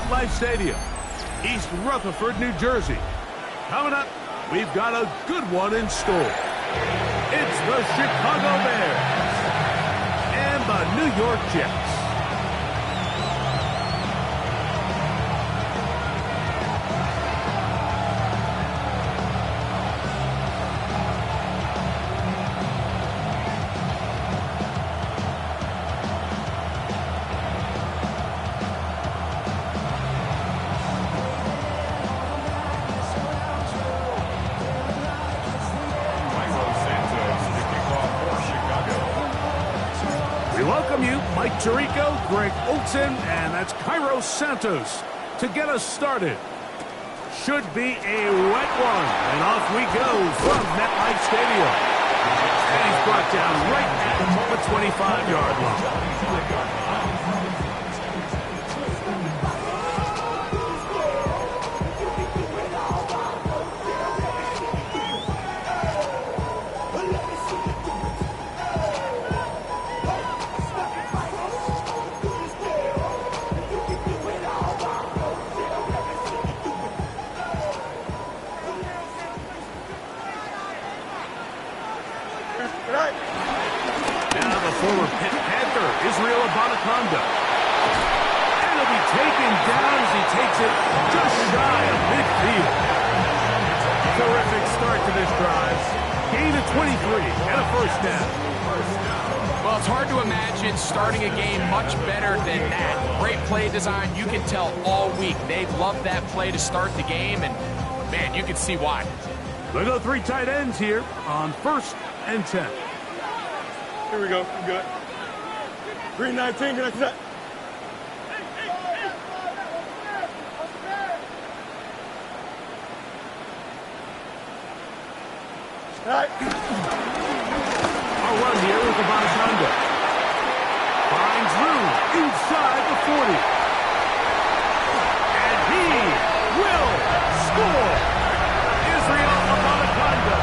MetLife Stadium, East Rutherford, New Jersey. Coming up, we've got a good one in store. It's the Chicago Bears and the New York Jets. Mike Tirico, Greg Olsen, and that's Cairo Santos to get us started. Should be a wet one, and off we go from MetLife Stadium. And he's brought down right at the 25-yard line. Now the former Pitt Panther, Israel Abanikanda. And he'll be taken down as he takes it just shy of midfield. Terrific start to this drive. Gain of 23 and a first down. Well, it's hard to imagine starting a game much better than that. Great play design. You can tell all week they've loved that play to start the game, and, man, you can see why. They go three tight ends here on 1st and 10. Here we go. I'm good. Green 19. Good night. All right. I'll run here with Abanikanda. Finds room inside the 40. And he will score. Israel Abanikanda.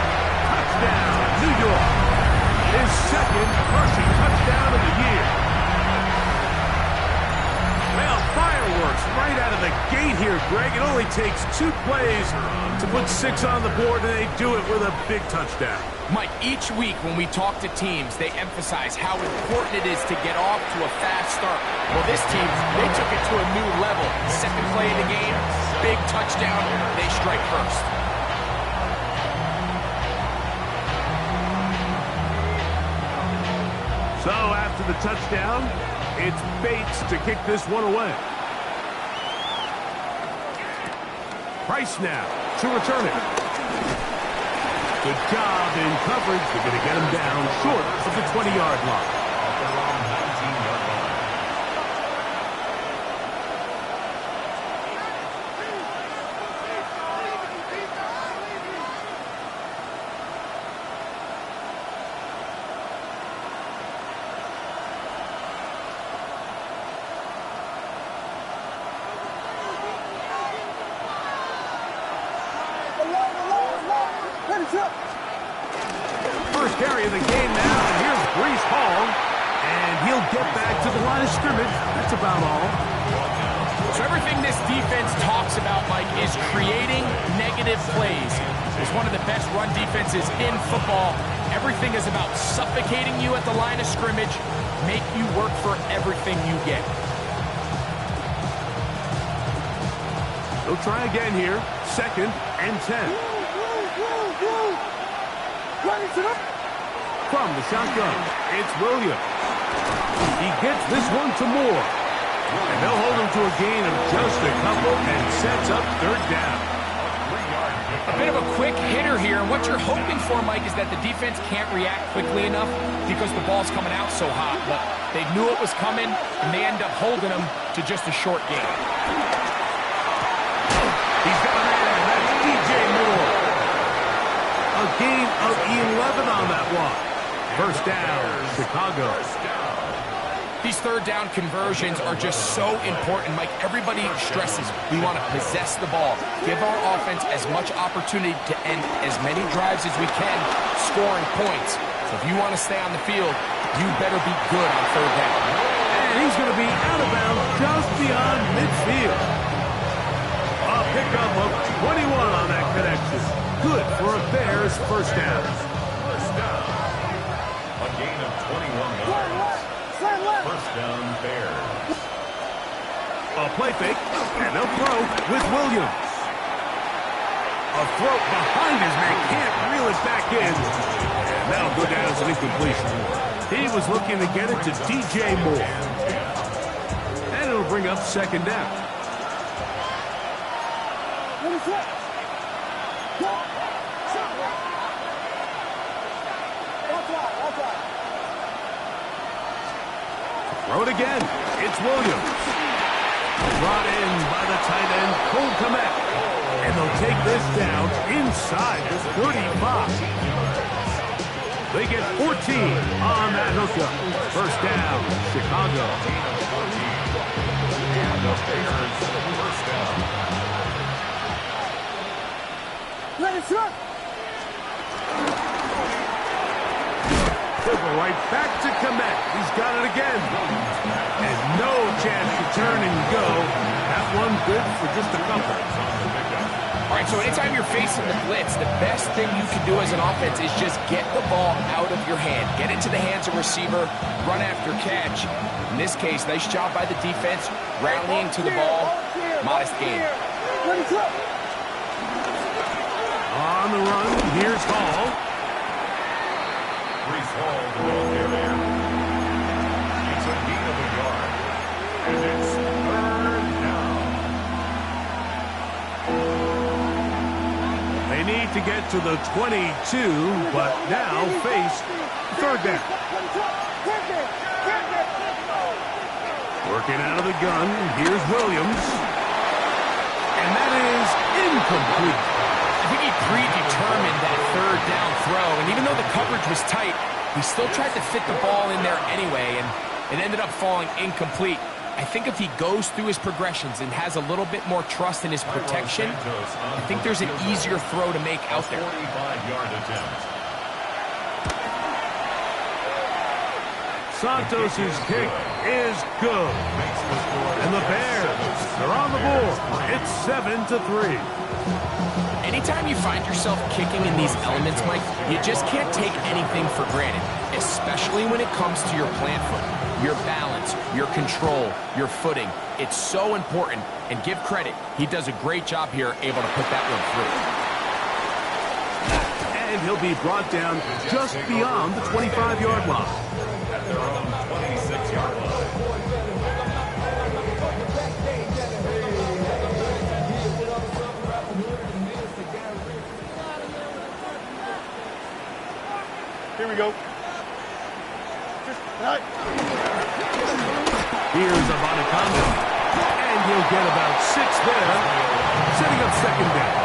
Touchdown, New York. His second rushing touchdown of the year. Well, fireworks right out of the gate here, Greg. It only takes 2 plays to put 6 on the board, and they do it with a big touchdown. Mike, each week when we talk to teams, they emphasize how important it is to get off to a fast start. Well, this team, they took it to a new level. Second play of the game, big touchdown, they strike first. So after the touchdown, it's Bates to kick this one away. Price now to return it. Good job in coverage. They're going to get him down short of the 20-yard line. First carry of the game now, and here's Breece Hall, and he'll get back to the line of scrimmage. That's about all. So everything this defense talks about, Mike, is creating negative plays. It's one of the best run defenses in football. Everything is about suffocating you at the line of scrimmage, make you work for everything you get. They'll try again here. 2nd and 10. From the shotgun, it's Williams. He gets this one to Moore. And they'll hold him to a gain of just a couple and sets up 3rd down. A bit of a quick hitter here, and what you're hoping for, Mike, is that the defense can't react quickly enough because the ball's coming out so hot. But they knew it was coming, and they end up holding them to just a short gain. He's got a man, that's DJ Moore. A gain of 11 on that one. First down, Chicago. These 3rd down conversions are just so important, Mike. Everybody stresses we want to possess the ball, give our offense as much opportunity to end as many drives as we can, scoring points. So if you want to stay on the field, you better be good on 3rd down. And he's going to be out of bounds just beyond midfield. good for a Bears first down. First down. A gain of 21 yards. First down, Bears. A play fake, and they'll throw with Williams. A throw behind his man, can't reel it back in. And that'll go down as an incompletion. He was looking to get it to DJ Moore. And it'll bring up second down. Throw it again. It's Williams. Brought in by the tight end, Cole Kmet. And they'll take this down inside the 35. They get 14 on that hookup. First down, Chicago. And the Bears first down. Let it run. Dribble right back to Kmet. He's got it again. And no chance to turn and go. That one good for just a couple. All right, so anytime you're facing the blitz, the best thing you can do as an offense is just get the ball out of your hand. Get into the hands of receiver, run after catch. In this case, nice job by the defense, rallying to the ball. Modest gain. On the run, here's Hall. Brees Hall going there. It's a gain of a yard. And it's third down. They need to get to the 22, but now face third down. Working out of the gun, here's Williams. And that is incomplete. I think he predetermined that third down throw, and even though the coverage was tight, he still tried to fit the ball in there anyway, and it ended up falling incomplete. I think if he goes through his progressions and has a little bit more trust in his protection, I think there's an easier throw to make out there. 45-yard attempt. Santos' kick is good. And the Bears are on the board. It's 7-3. Anytime you find yourself kicking in these elements, Mike, you just can't take anything for granted, especially when it comes to your plant foot, your balance, your control, your footing. It's so important, and give credit. He does a great job here, able to put that one through. And he'll be brought down just beyond the 25-yard line. At their own 26-yard line. Here we go. Here's Abanikanda. And he'll get about 6 there, setting up second down.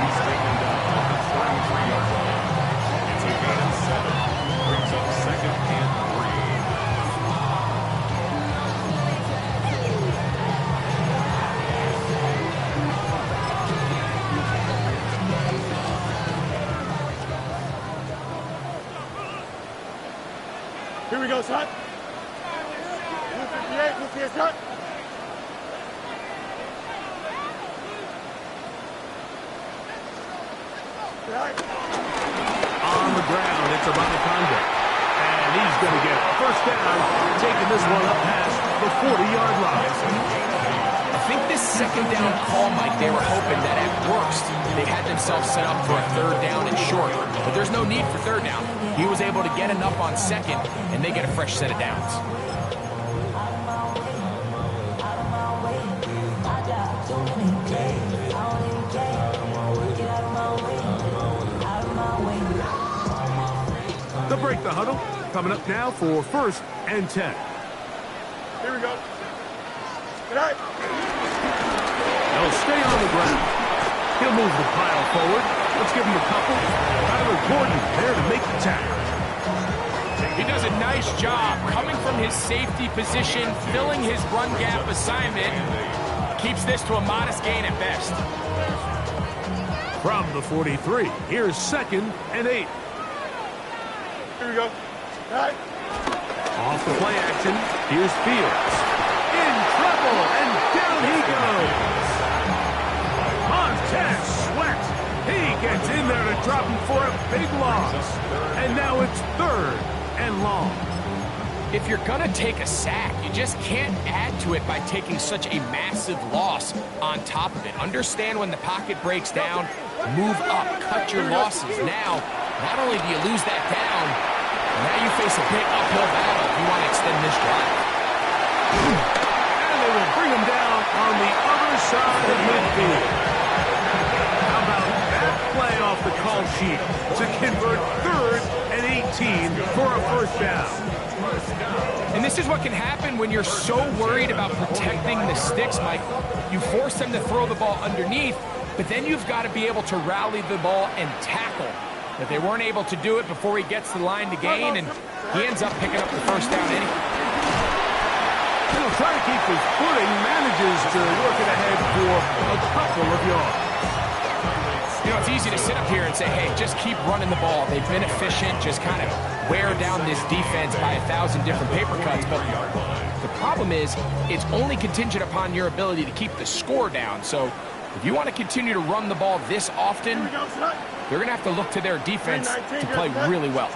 He's taken down at the 33-yard line. It's a gain of 7. Brings up second and 3. Here we go, son. 158, 158, son. On the ground, it's Abanikanda. And he's going to get first down, taking this one up past the 40-yard line. I think this second down call, Mike, they were hoping that at worst they had themselves set up for a third down and short. But there's no need for third down. He was able to get enough on second, and they get a fresh set of downs. They'll break the huddle. Coming up now for 1st and 10. Here we go. Good night. They'll stay on the ground. He'll move the pile forward. Let's give him a couple. Tyler Gordon there to make the tackle. He does a nice job coming from his safety position, filling his run gap assignment. Keeps this to a modest gain at best. From the 43, here's 2nd and 8. Here we go. All right. Off the play action, here's Fields. In trouble, and down he goes. Montez Sweat big loss. And now it's 3rd and long. If you're going to take a sack, you just can't add to it by taking such a massive loss on top of it. Understand when the pocket breaks down, move up, cut your losses. Now, not only do you lose that down, now you face a big uphill battle if you want to extend this drive. And they will bring him down on the other side of midfield. How about that play off the call sheet to convert 3rd and 18 for a first down? And this is what can happen when you're so worried about protecting the sticks, Mike. You force them to throw the ball underneath, but then you've got to be able to rally the ball and tackle. But they weren't able to do it before he gets the line to gain, and he ends up picking up the first down anyway. He'll try to keep his footing, manages to work it ahead for a couple of yards. You know, it's easy to sit up here and say, hey, just keep running the ball. They've been efficient, just kind of wear down this defense by 1,000 different paper cuts. But the problem is, it's only contingent upon your ability to keep the score down. So if you want to continue to run the ball this often, they're going to have to look to their defense to play really well.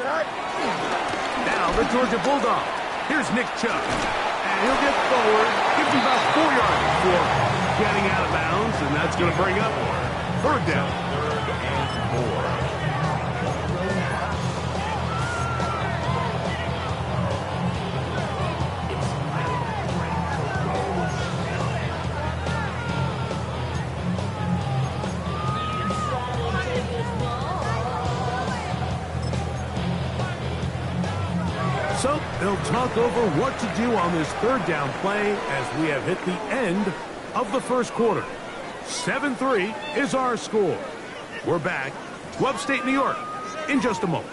Now the Georgia Bulldogs. Here's Nick Chubb. And he'll get forward, gives him about 4 yards before getting out of bounds, and that's going to bring up 3rd down. So they'll talk over what to do on this 3rd down play as we have hit the end of the first quarter. 7-3 is our score. We're back to upstate New York in just a moment.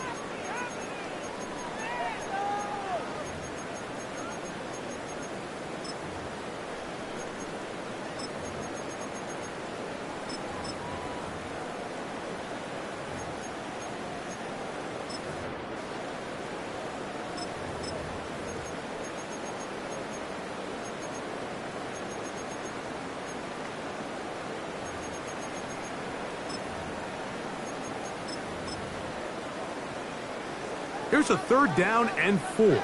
Here's a 3rd down and 4. Here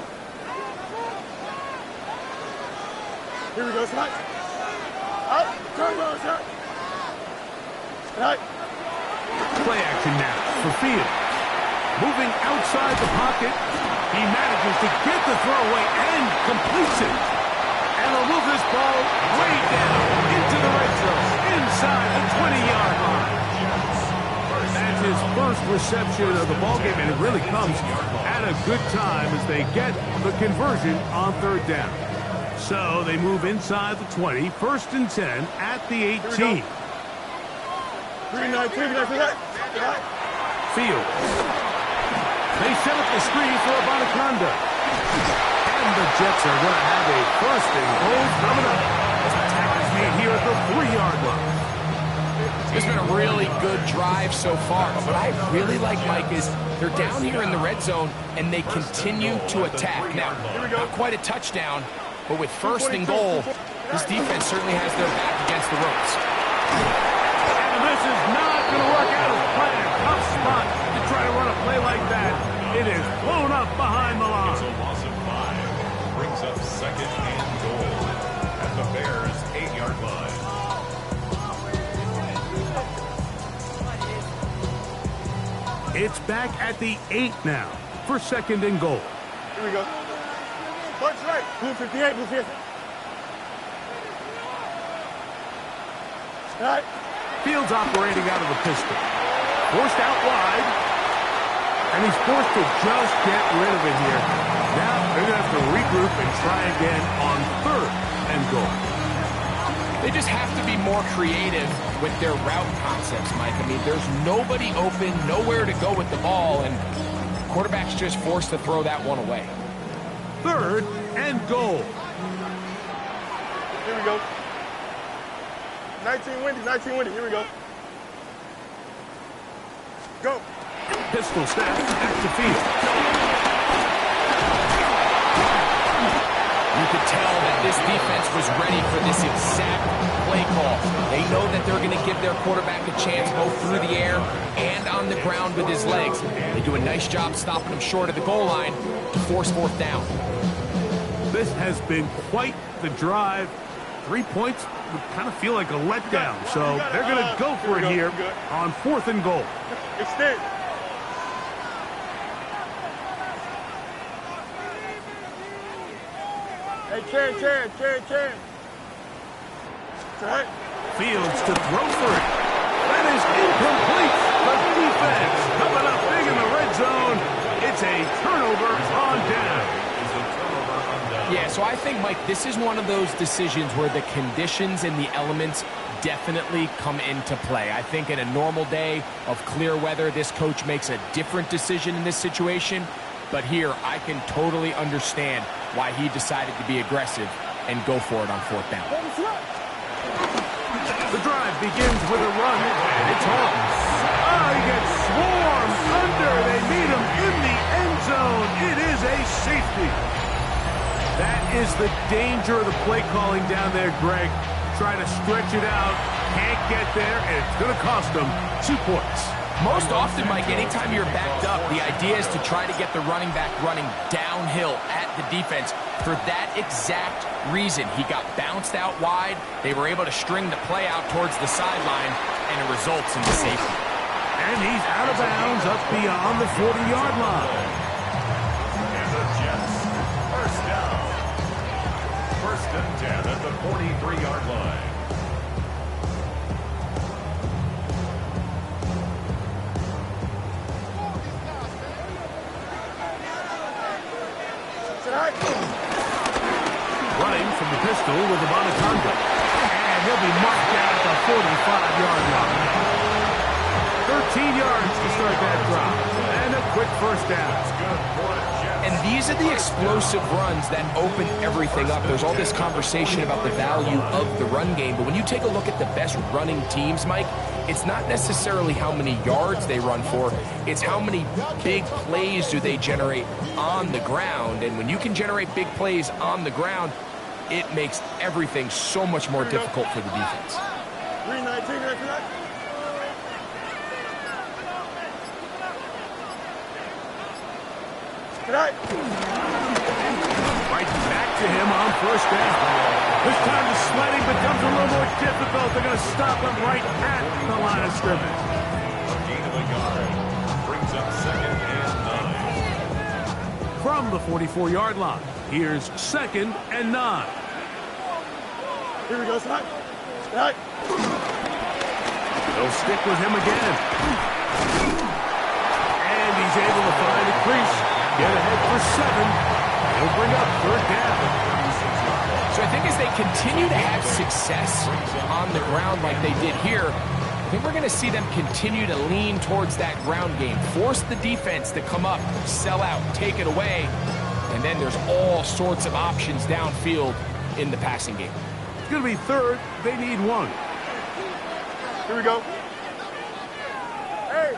we go, Scott. Up, turn, sir. Right. Play action now for Fields. Moving outside the pocket, he manages to get the throw away and completes it. And he'll move this ball way down into the red zone, inside the 20-yard line. That's his first reception of the ballgame, and it really comes at a good time as they get the conversion on 3rd down. So they move inside the 20, 1st and 10 at the 18. 3-19, Fields. They set up the screen for Abanikanda. And the Jets are going to have a 1st and goal coming up as the tackle is made here at the 3-yard line. It's been a really good drive so far. But what I really like, Mike, is they're down here in the red zone, and they continue to attack. Now, not quite a touchdown, but with 1st and goal, this defense certainly has their back against the ropes. And this is not going to work out as planned. Tough spot to try to run a play like that. It is blown up behind the line. It's a loss of 5. Brings up 2nd and goal at the Bears' 8-yard line. It's back at the 8 now for 2nd and goal. Here we go. Punch right. Blue 58, blue 50. Right. Fields operating out of the pistol. Forced out wide. And he's forced to just get rid of it here. Now they're going to have to regroup and try again on 3rd and goal. They just have to be more creative with their route concepts, Mike. I mean, there's nobody open, nowhere to go with the ball, and quarterback's just forced to throw that one away. 3rd and goal. Here we go. 19 windy. Here we go. Go. Pistol snap back to Fields. You could tell that this defense was ready for this exact play call. They know that they're going to give their quarterback a chance both through the air and on the ground with his legs. They do a nice job stopping him short of the goal line to force fourth down. This has been quite the drive. 3 points would kind of feel like a letdown. So they're going to go for it here on 4th and goal. Extend. Hey, Chad. Right. Fields to throw for it. That is incomplete. The defense coming up big in the red zone. It's a turnover on down. Yeah, so I think, Mike, this is one of those decisions where the conditions and the elements definitely come into play. I think in a normal day of clear weather, this coach makes a different decision in this situation. But here, I can totally understand why he decided to be aggressive and go for it on 4th down. The drive begins with a run, and it's on. Oh, he gets swarmed under. They meet him in the end zone. It is a safety. That is the danger of the play calling down there, Greg. Trying to stretch it out, can't get there, and it's going to cost them 2 points. Most often, Mike, anytime you're backed up, the idea is to try to get the running back running downhill at the defense. For that exact reason, he got bounced out wide. They were able to string the play out towards the sideline, and it results in the safety. And he's out of bounds up beyond the 40-yard line. And the Jets, first down. 1st and 10 at the 43-yard line. Running from the pistol with the Bonacanga. And he'll be marked down at the 45-yard line. 13 yards to start that drive. And a quick first down. And these are the explosive runs that open everything up. There's all this conversation about the value of the run game, but when you take a look at the best running teams, Mike, it's not necessarily how many yards they run for, it's how many big plays do they generate on the ground. And when you can generate big plays on the ground, it makes everything so much more difficult for the defense. 319 right tonight. Right back to him on 1st down. This time the sledding becomes a little more difficult. They're going to stop him right at the line of scrimmage. A gain of a yard. Brings up 2nd and 9. From the 44-yard line, here's 2nd and 9. Here we go, Slide. Right. They'll stick with him again. And he's able to find a crease. Get ahead for 7. He'll bring up 3rd down. So I think as they continue to have success on the ground like they did here, I think we're going to see them continue to lean towards that ground game. Force the defense to come up, sell out, take it away, and then there's all sorts of options downfield in the passing game. It's going to be 3rd. They need 1. Here we go. Hey,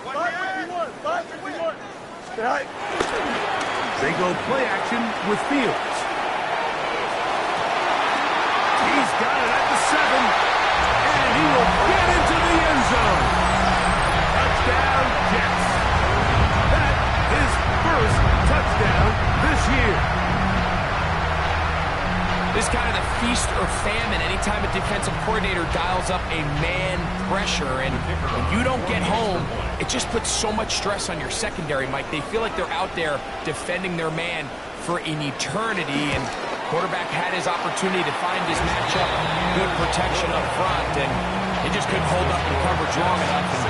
551. 551. Right. They go play action with Fields. He's got it at the 7. And he will get into the end zone. Touchdown, Jets. That is first touchdown this year. This is kind of the feast or famine anytime a defensive coordinator dials up a man pressure, and when you don't get home, it just puts so much stress on your secondary, Mike. They feel like they're out there defending their man for an eternity, and quarterback had his opportunity to find his matchup, good protection up front, and they just couldn't hold up in coverage long enough, and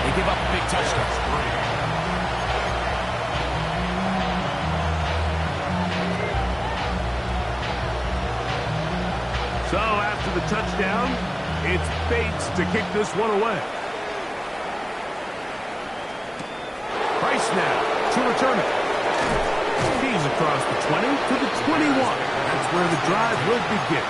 they give up a big touchdown. So after the touchdown, it's Bates to kick this one away. Price now to return it. He's across the 20 to the 21. That's where the drive will begin.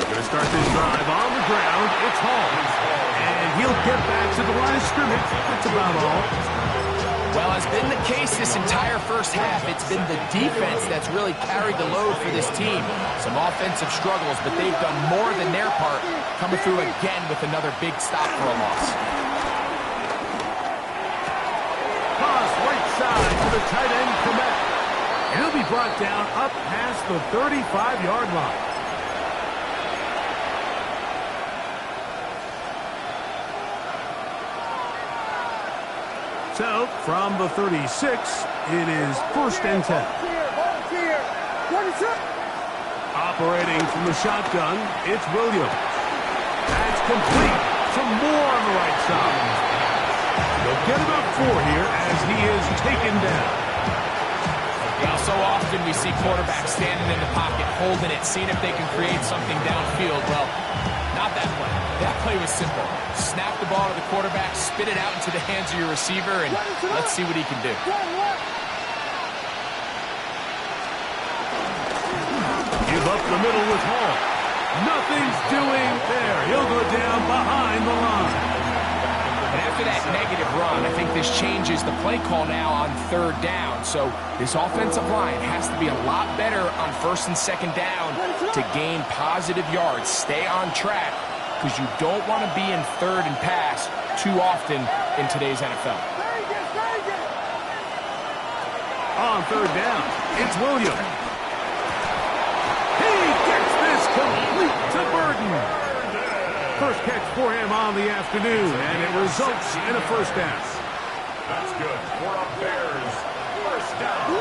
Going to start this drive on the ground. It's Hall. And he'll get back to the line of scrimmage. That's about all. Well, as been the case this entire first half, it's been the defense that's really carried the load for this team. Some offensive struggles, but they've done more than their part, coming through again with another big stop for a loss. Pass right side to the tight end, Komet. And he'll be brought down up past the 35-yard line. So, from the 36, it is 1st and 10. Operating from the shotgun, it's Williams. That's complete. Some more on the right side. They'll get about 4 here as he is taken down. Well, so often we see quarterbacks standing in the pocket, holding it, seeing if they can create something downfield. Well, not that play. That play was simple. Snap the ball to the quarterback, spit it out into the hands of your receiver, and let's see what he can do. Give up the middle with Hall. Nothing's doing there. He'll go down behind the line. And after that negative run, I think this changes the play call now on 3rd down. So this offensive line has to be a lot better on 1st and 2nd down to gain positive yards. Stay on track, because you don't want to be in 3rd and pass too often in today's NFL. On 3rd down, it's Williams. He gets this complete to Burden. First catch for him on the afternoon, and it results in a 1st down. That's good for a Bears 1st down.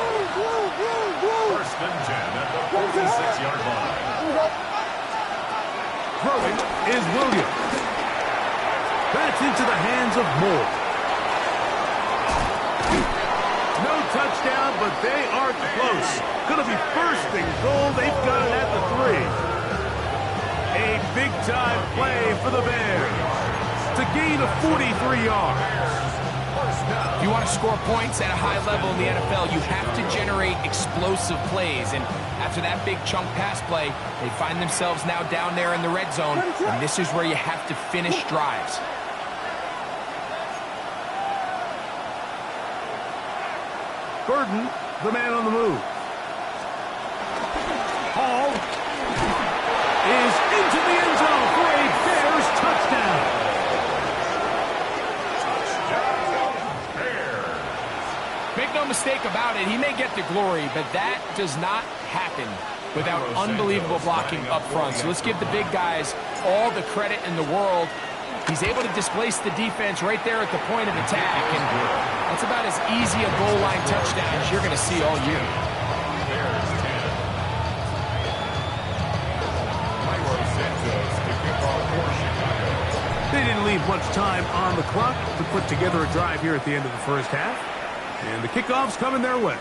1st and 10 at the 46-yard line. Throwing is Williams. That's into the hands of Moore. No touchdown, but they are close. Going to be 1st and goal. They've got it at the 3. A big-time play for the Bears to gain of 43 yards. If you want to score points at a high level in the NFL, you have to generate explosive plays. And after that big chunk pass play, they find themselves now down there in the red zone. And this is where you have to finish drives. Burden, the man on the move. Hall is into the end zone for a Bears touchdown. Make no mistake about it, he may get the glory, but that does not happen without unbelievable blocking up front. So let's give the big guys all the credit in the world. He's able to displace the defense right there at the point of attack, and that's about as easy a goal line touchdown as you're going to see all year. They didn't leave much time on the clock to put together a drive here at the end of the first half. And the kickoff's coming their way.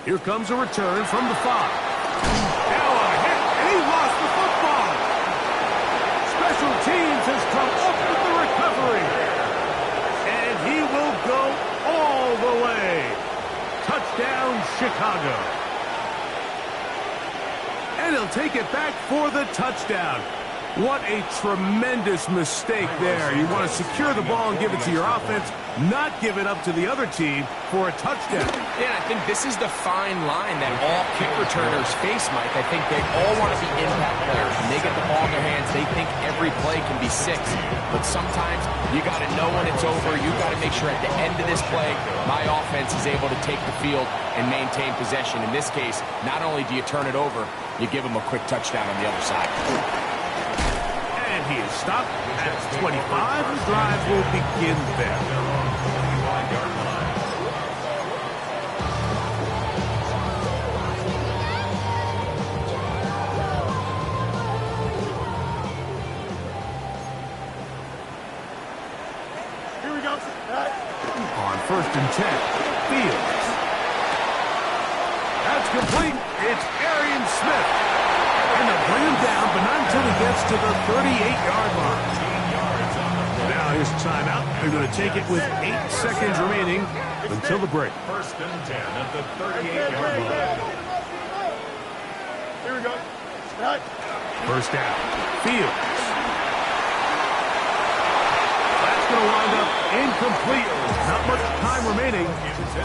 Here comes a return from the 5. Now a hit, and he lost the football. Special teams has come up with the recovery. And he will go all the way. Touchdown, Chicago. And he'll take it back for the touchdown. What a tremendous mistake there. You want to secure the ball and give it to your offense, not give it up to the other team for a touchdown. Yeah, I think this is the fine line that all kick returners face, Mike. I think they all want to be impact players. When they get the ball in their hands, they think every play can be 6. But sometimes you got to know when it's over. You got to make sure at the end of this play, my offense is able to take the field and maintain possession. In this case, not only do you turn it over, you give them a quick touchdown on the other side. He is stopped at 25. The drive will begin there. Here we go. On 1st and 10, Fields. That's complete. It's Arian Smith. And they'll bring him down, but not until he gets to the 38-yard line. Now here's a timeout. They're going to take it with 8 seconds remaining until the break. 1st and 10 at the 38-yard line. Here we go. Start. First down. Fields. That's going to wind up incomplete. Not much time remaining.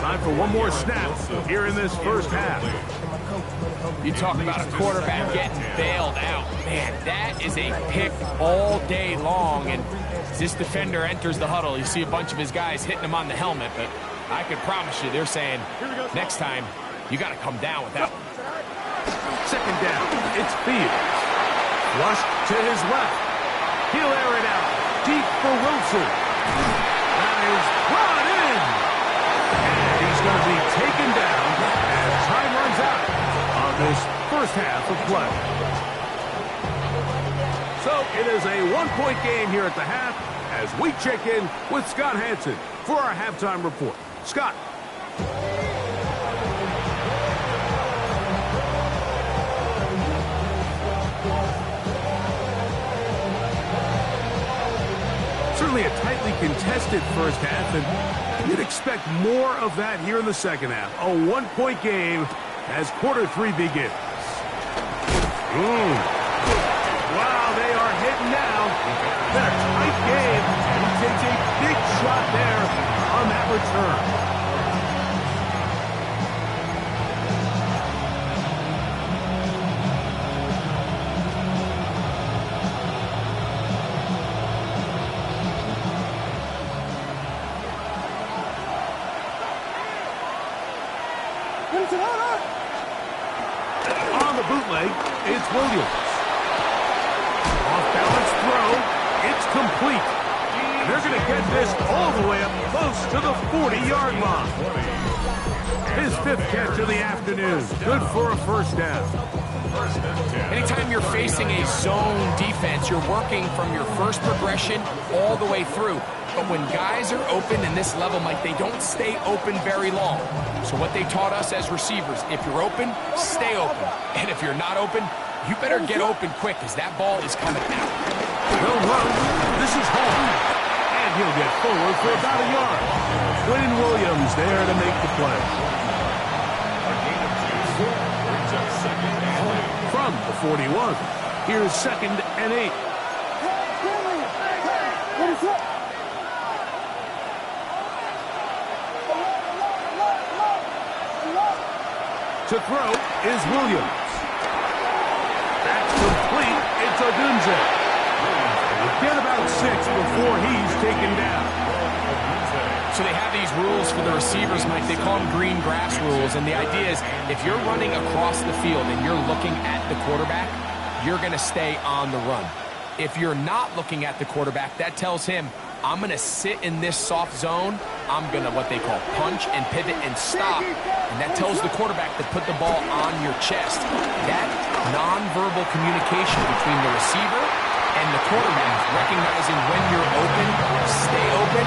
Time for one more snap here in this first half. You talk about a quarterback getting bailed out. Man, that is a pick all day long. And as this defender enters the huddle, you see a bunch of his guys hitting him on the helmet. But I can promise you, they're saying, next time, you got to come down with that one. Second down. It's Fields. Flushed to his left. He'll air it out. Deep for Wilson. That is brought in. And he's going to be taken down as time runs out on this first half of play. So it is a one-point game here at the half as we check in with Scott Hanson for our halftime report. Scott. Certainly a tightly contested first half, and you'd expect more of that here in the second half. A one-point game as quarter three begins. Wow, they are hitting now. Been a tight game, and he takes a big shot there on that return. On the bootleg, it's Williams. Off-balance throw. It's complete. And they're going to get this all the way up close to the 40-yard line. His fifth catch of the afternoon. Good for a first down. Anytime you're facing a zone defense, you're working from your first progression all the way through. But when guys are open in this level, Mike, they don't stay open very long. So what they taught us as receivers, if you're open, stay open. And if you're not open, you better get open quick as that ball is coming out. They'll run. This is home. And he'll get forward for about a yard. Quinn Williams there to make the play. From the 41, here's 2nd and 8. To throw is Williams. That's complete. It's Odunze. We'll get about 6 before he's taken down. So they have these rules for the receivers, Mike. They call them green grass rules. And the idea is if you're running across the field and you're looking at the quarterback, you're going to stay on the run. If you're not looking at the quarterback, that tells him, I'm going to sit in this soft zone. I'm going to what they call punch and pivot and stop. And that tells the quarterback to put the ball on your chest. That nonverbal communication between the receiver and the quarterback, recognizing when you're open, stay open,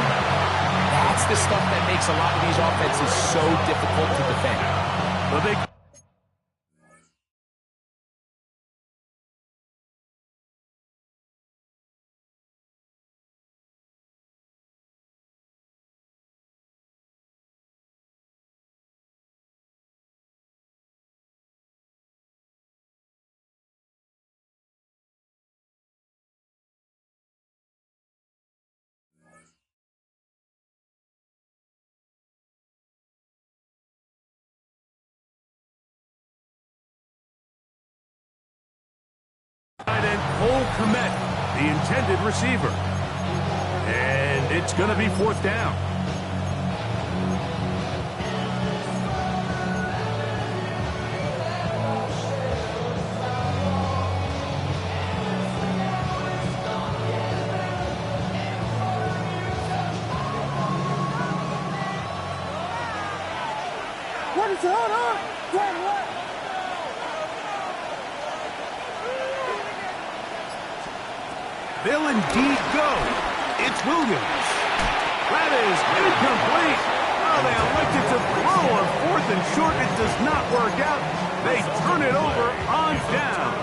that's the stuff that makes a lot of these offenses so difficult to defend. Well, they and Cole Kmet, the intended receiver. And it's going to be 4th down. What is going on? They'll indeed go. It's Williams. That is incomplete. Oh, they elected to throw on 4th and short. It does not work out. They turn it over on down.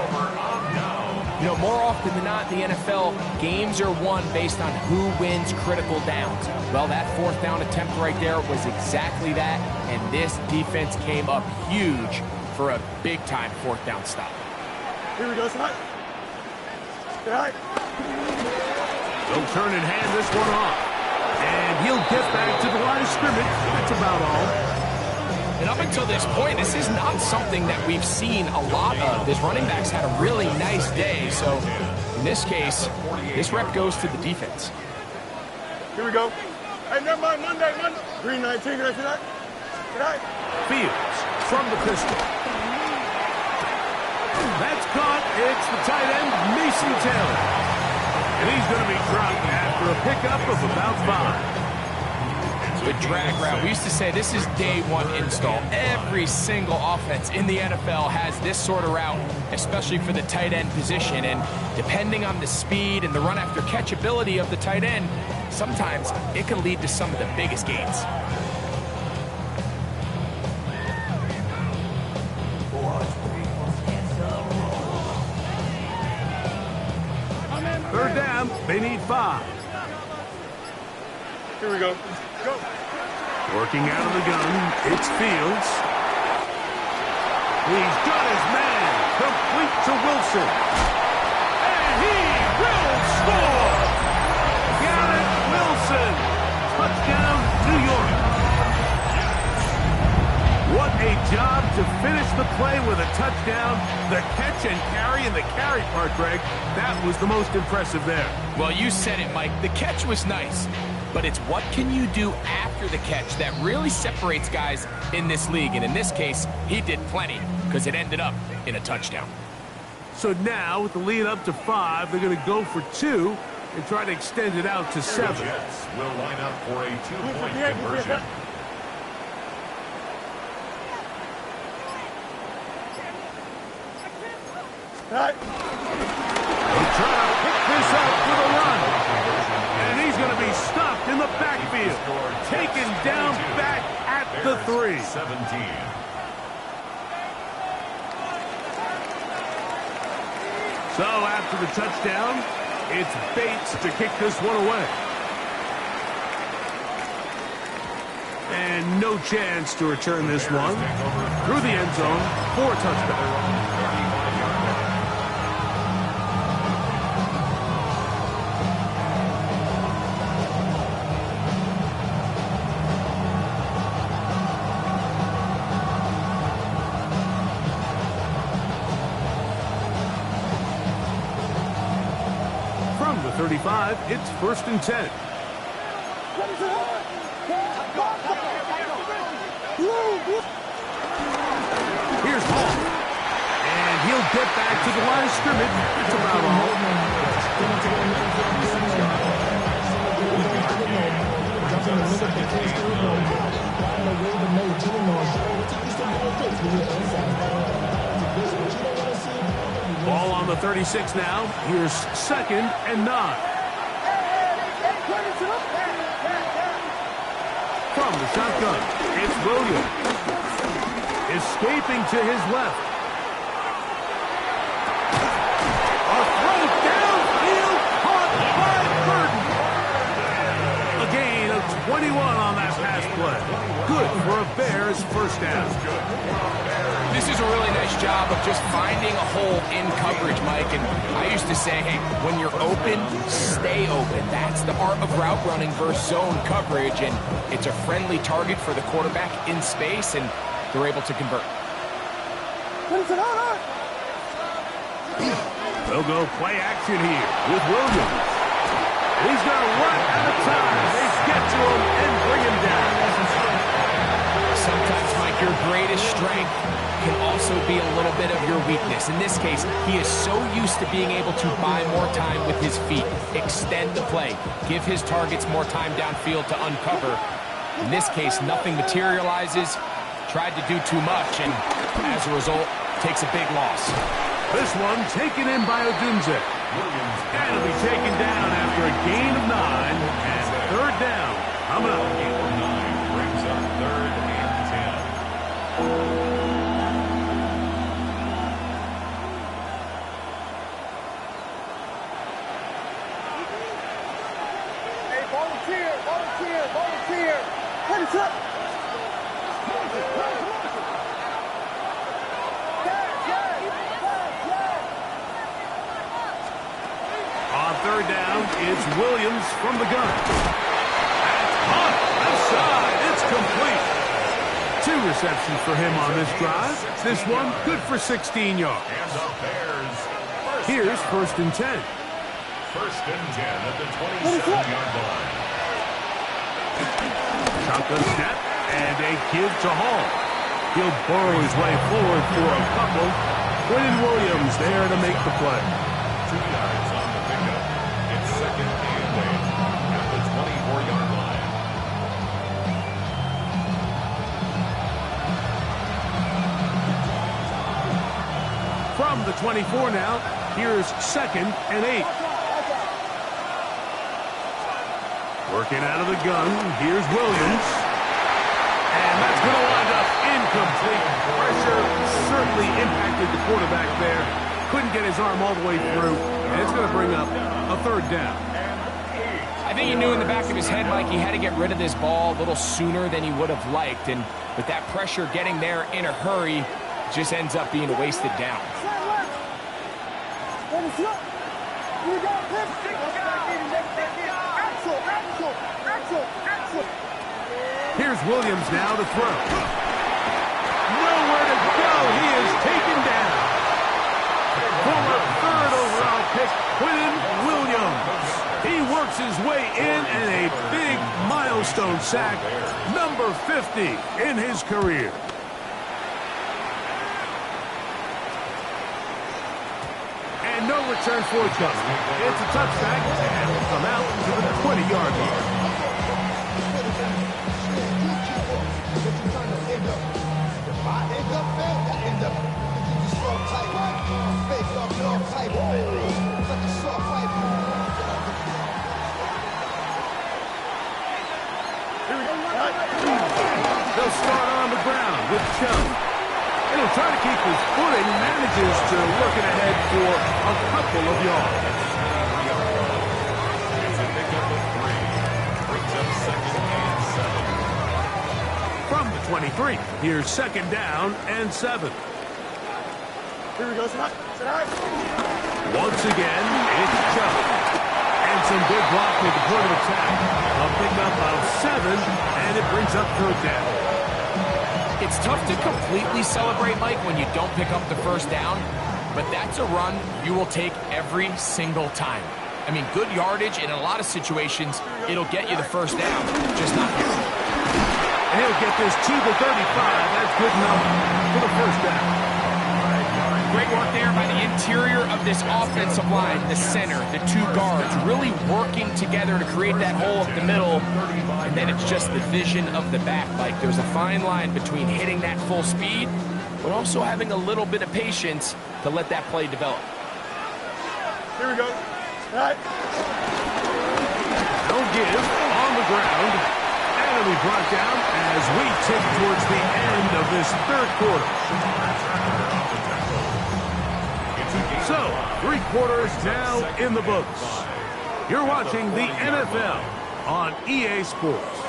You know, more often than not in the NFL, games are won based on who wins critical downs. Well, that 4th down attempt right there was exactly that, and this defense came up huge for a big-time 4th down stop. Here we go, Scott. All right. They'll turn and hand this one off. And he'll get back to the line of scrimmage. That's about all. And up until this point, this is not something that we've seen a lot of. This running back's had a really nice day. So in this case, this rep goes to the defense. Here we go. Hey, never mind, Monday. Green 19, right tonight. Tonight. Fields from the pistol. That's caught. It's the tight end, Mason Taylor. And he's going to be dropped after a pickup of about 5. Good drag route. We used to say this is day one install. Every single offense in the NFL has this sort of route, especially for the tight end position. And depending on the speed and the run after catch ability of the tight end, sometimes it can lead to some of the biggest gains. Third down, they need 5. Here we go. Go. Working out of the gun, it's Fields. He's got his man, complete to Wilson. And he will score! Garrett Wilson, touchdown, New York. What a job to finish the play with a touchdown. The catch and carry, and the carry part, Greg, that was the most impressive there. Well, you said it, Mike. The catch was nice, but it's what can you do after the catch that really separates guys in this league. And in this case, he did plenty because it ended up in a touchdown. So now, with the lead up to 5, they're going to go for 2 and try to extend it out to 7. The Jets will line up for a 2-point conversion. All right. They'll try to pick this up with a run. And he's going to be stopped in the backfield. Taken down back at the 3. 17. So after the touchdown, it's Bates to kick this one away. And no chance to return this one through the end zone for a touchdown. From the 35, it's 1st and 10. Here's Hall. And he'll get back to the line of scrimmage. That's about all. Ball on the 36 now. Here's 2nd and 9. From the shotgun, it's Williams. Escaping to his left. A throw downfield caught by Burton. A gain of 21 on that pass play. Good for a Bears first down. This is a really nice job of just finding a hole in coverage, Mike. And I used to say, hey, when you're open, stay open. That's the art of route running versus zone coverage. And it's a friendly target for the quarterback in space, and they're able to convert. They'll go play action here with Williams. He's going to run out of time. They get to him and bring him down. Sometimes, Mike, your greatest strength can also be a little bit of your weakness. In this case, he is so used to being able to buy more time with his feet, extend the play, give his targets more time downfield to uncover. In this case, nothing materializes, tried to do too much, and as a result, takes a big loss. This one taken in by Odunze. And it'll be taken down after a gain of 9, and 3rd down. Coming up. Gain of 9 brings up 3rd and 10. Volunteer. Hands up. it's Williams from the gun. That's caught. Left side. It's complete. 2 receptions for him on this drive. This one good for 16 yards. And the Bears. Here's 1st and 10. 1st and 10 at the 27-yard line. Shotgun snap and a give to Hall. He'll burrow his way forward for a couple. Quinn Williams there to make the play. 2 yards on the pickup. It's 2nd and 8 at the 24-yard line. From the 24 now, here's 2nd and 8. Working out of the gun, here's Williams. And that's going to wind up incomplete. Pressure certainly impacted the quarterback there. Couldn't get his arm all the way through, and it's going to bring up a 3rd down. I think he knew in the back of his head, Mike, he had to get rid of this ball a little sooner than he would have liked. And with that pressure getting there in a hurry, it just ends up being a wasted down. Here's Williams now to throw. Nowhere to go. He is taken down. Former 3rd overall pick, Quinn Williams. He works his way in and a big milestone sack, number 50 in his career. And no return forthcoming. It's a touchback, and will come out to the 20-yard line. They'll start on the ground with Chubb. And he'll try to keep his footing, manages to work it ahead for a couple of yards. It's a pickup of 3. Brings up 2nd and 7. From the 23, here's 2nd down and 7. Here we go. Sit high. Once again, it's Chubb. And some good blocking at the point of attack. A pickup of 7, and it brings up 3rd down. It's tough to completely celebrate, Mike, when you don't pick up the 1st down, but that's a run you will take every single time. I mean, good yardage, and in a lot of situations, it'll get you the 1st down, just not here. And he'll get this to the 35. That's good enough for the 1st down. Great work there by the interior of this offensive line, the center, the 2 guards, really working together to create that hole up the middle. And then it's just the vision of the back. Like, there's a fine line between hitting that full speed, but also having a little bit of patience to let that play develop. Here we go. All right. No give on the ground. And it'll be brought down as we tick towards the end of this 3rd quarter. So, 3 quarters now in the books. You're watching the NFL on EA Sports.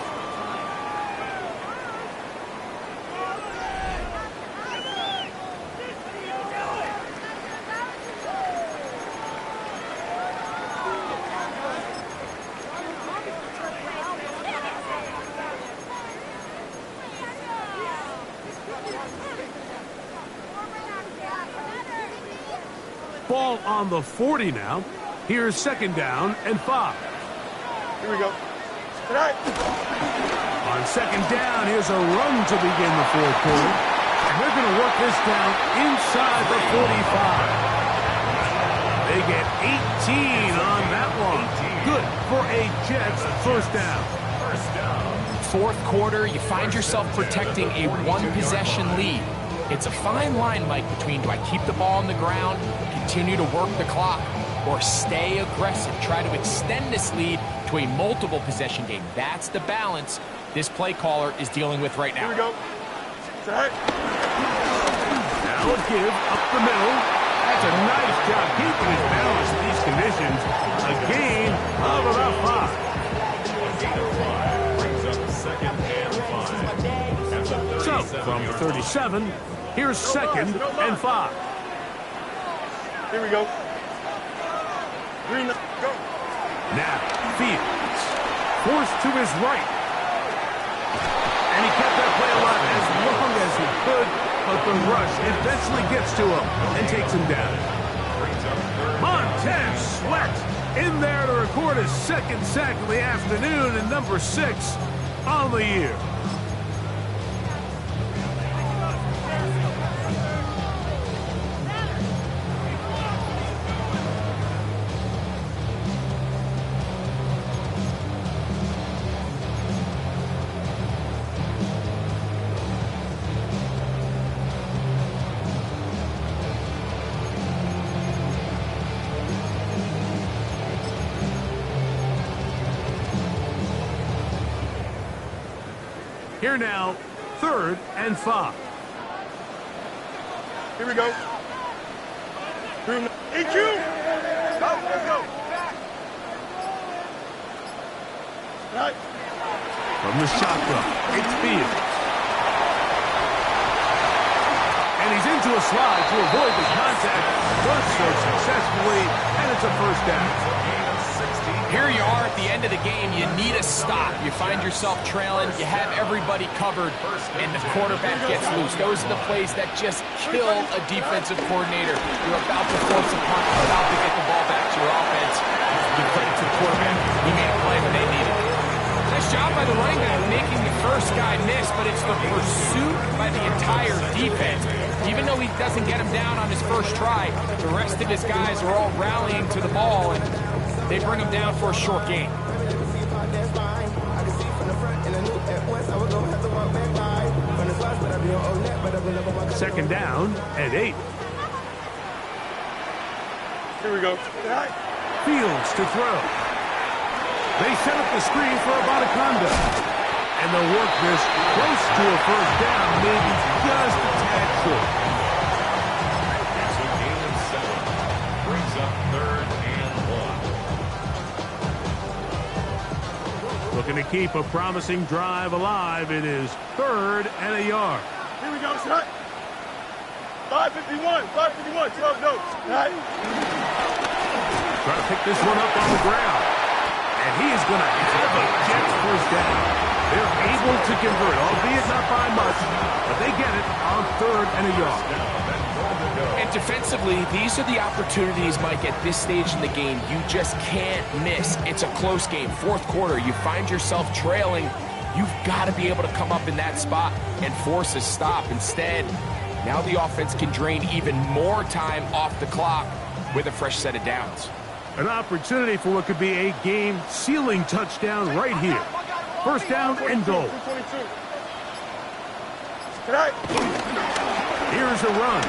Ball on the 40 now. Here's 2nd down and 5. Here we go. All right. On 2nd down, here's a run to begin the 4th quarter. And they're going to work this down inside the 45. They get 18 on that one. Good for a Jets 1st down. 4th quarter, you find yourself protecting a 1-possession lead. It's a fine line, Mike, between do I keep the ball on the ground, continue to work the clock, or stay aggressive, try to extend this lead to a multiple possession game. That's the balance this play caller is dealing with right now. Here we go. Set. Now a give up the middle. That's a nice job keeping his balance in these conditions. A gain of about 5. Gain of 5 brings up 2nd and 5. So, from the 37, here's 2nd and 5. Here we go. Green, go. Now, Fields, forced to his right. And he kept that play alive as long as he could, but the rush eventually gets to him and takes him down. Montez Sweat in there to record his second sack of the afternoon and number 6 on the year. Here now, 3rd and 5. Here we go. EQ! Go, let's go. Right. From the shotgun, it's Fields. And he's into a slide to avoid the contact. Does so successfully, and it's a first down. Here you are at the end of the game. You need a stop. You find yourself trailing. You have everybody covered, and the quarterback gets loose. Those are the plays that just kill a defensive coordinator. You're about to force a punt, about to get the ball back to your offense. You credit to the quarterback. He made a play when they needed it. Nice job by the running back making the first guy miss, but it's the pursuit by the entire defense. Even though he doesn't get him down on his first try, the rest of his guys are all rallying to the ball, and they bring him down for a short gain. Second down and 8. Here we go. Fields to throw. They set up the screen for Abanikanda. And they'll work this close to a first down, maybe just a tad short. It's a gain of 7. Brings up 3rd and 1. Looking to keep a promising drive alive. It is 3rd and a yard. Here we go, shot. 551, 12 notes. Right. Trying to pick this one up on the ground. And he is going to have a Jets first down. They're able to convert, albeit not by much, but they get it on 3rd and a yard. And defensively, these are the opportunities, Mike, at this stage in the game you just can't miss. It's a close game. 4th quarter, you find yourself trailing. You've got to be able to come up in that spot and force a stop. Instead, now the offense can drain even more time off the clock with a fresh set of downs. An opportunity for what could be a game-sealing touchdown right here. First down and goal. Here's a run.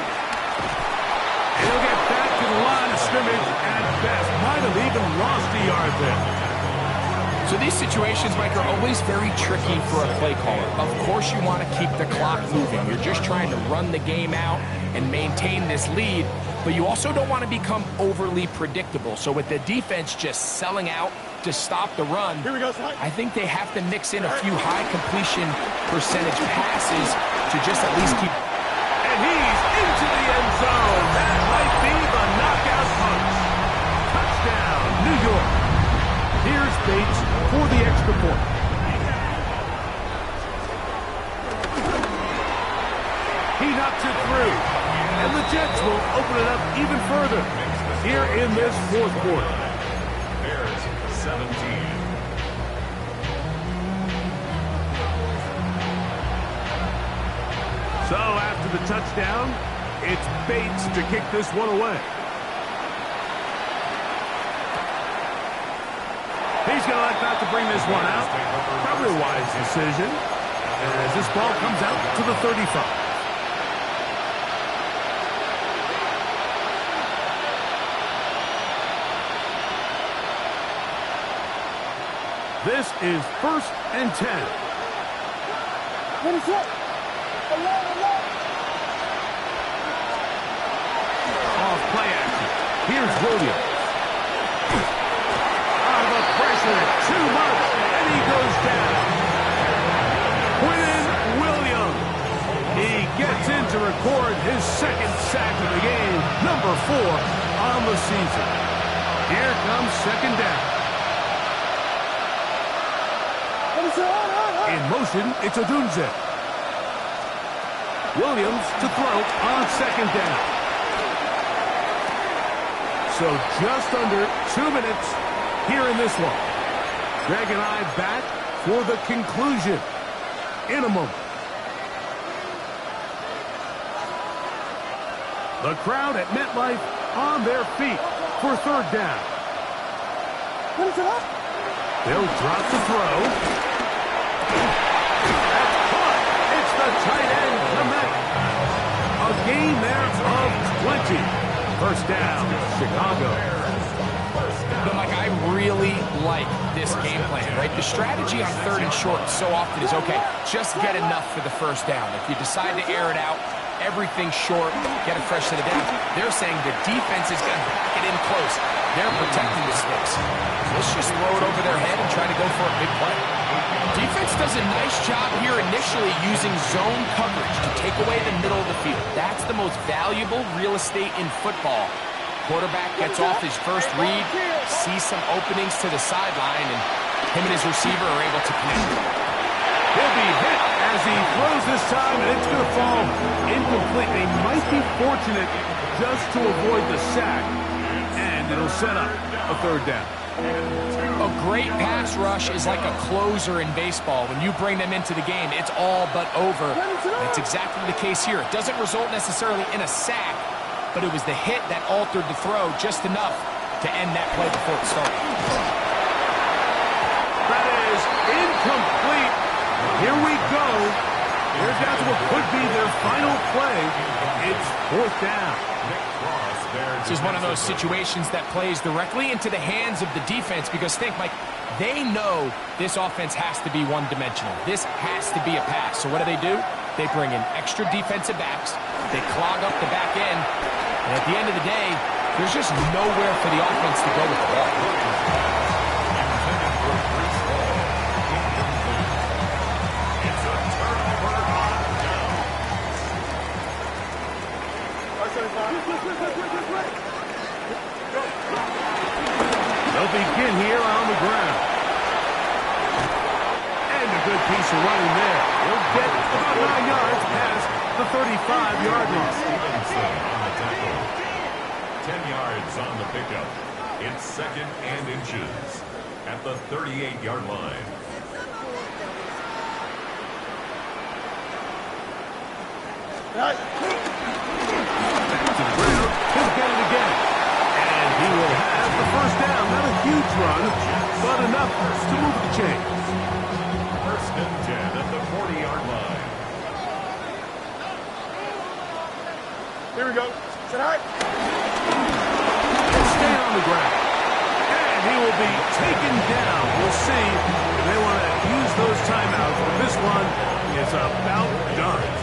And he'll get back to the line of scrimmage at best. Might have even lost a yard there. So these situations, Mike, are always very tricky for a play caller. Of course you want to keep the clock moving. You're just trying to run the game out and maintain this lead, but you also don't want to become overly predictable. So with the defense just selling out to stop the run, I think they have to mix in a few high completion percentage passes to just at least keep... And he's into the end zone. That might be the knockout punch. Touchdown, New York. Here's Bates for the extra point. He knocks it through. And the Jets will open it up even further here in this 4th quarter. Bears 17. So after the touchdown, it's Bates to kick this one away. He's going to like not to bring this one out. Probably a wise decision as this ball comes out to the 35. This is 1st and 10. Off play action. Here's Williams. The pressure, too much, and he goes down. Quinn Williams. He gets in to record his 2nd sack of the game, number 4 on the season. Here comes 2nd down. In motion, it's Odunze. Williams to throw on second down. So just under 2 minutes here in this one. Greg and I back for the conclusion in a moment. The crowd at MetLife on their feet for third down. They'll drop the throw. That's caught. It's the tight end, Clement. A gain there of 20. First down, Chicago. But, Mike, I really like this game plan, right? The strategy on third and short so often is, okay, just get enough for the first down. If you decide to air it out, everything short, get a fresh set of downs. They're saying the defense is going to back it in close. They're protecting the sticks. Let's just throw it over their head and try to go for a big play. Defense does a nice job here initially using zone coverage to take away the middle of the field. That's the most valuable real estate in football. Quarterback gets off his first read, sees some openings to the sideline, and him and his receiver are able to connect. He'll be hit as he throws this time, and it's going to fall incomplete. They might be fortunate just to avoid the sack, and it'll set up a third down. A great pass rush is like a closer in baseball. When you bring them into the game, it's all but over. That's exactly the case here. It doesn't result necessarily in a sack, but it was the hit that altered the throw just enough to end that play before it started. That is incomplete. Here we go. They're down to what could be their final play. It's fourth down. This is one of those situations that plays directly into the hands of the defense because think, Mike, they know this offense has to be one-dimensional. This has to be a pass. So what do? They bring in extra defensive backs. They clog up the back end. And at the end of the day, there's just nowhere for the offense to go with the ball. They'll begin here on the ground. And a good piece of running there. He'll get about 9 yards past the 35-yard line. 10 yards on the pickup. It's second and inches at the 38-yard line. Back to the ground. He'll get it again. And he will have the first down. Not a huge run, but enough to move the chain. First and 10 at the 40-yard line. Here we go. Sit high. He'll stay on the ground. And he will be taken down. We'll see if they want to use those timeouts. But this one is about done.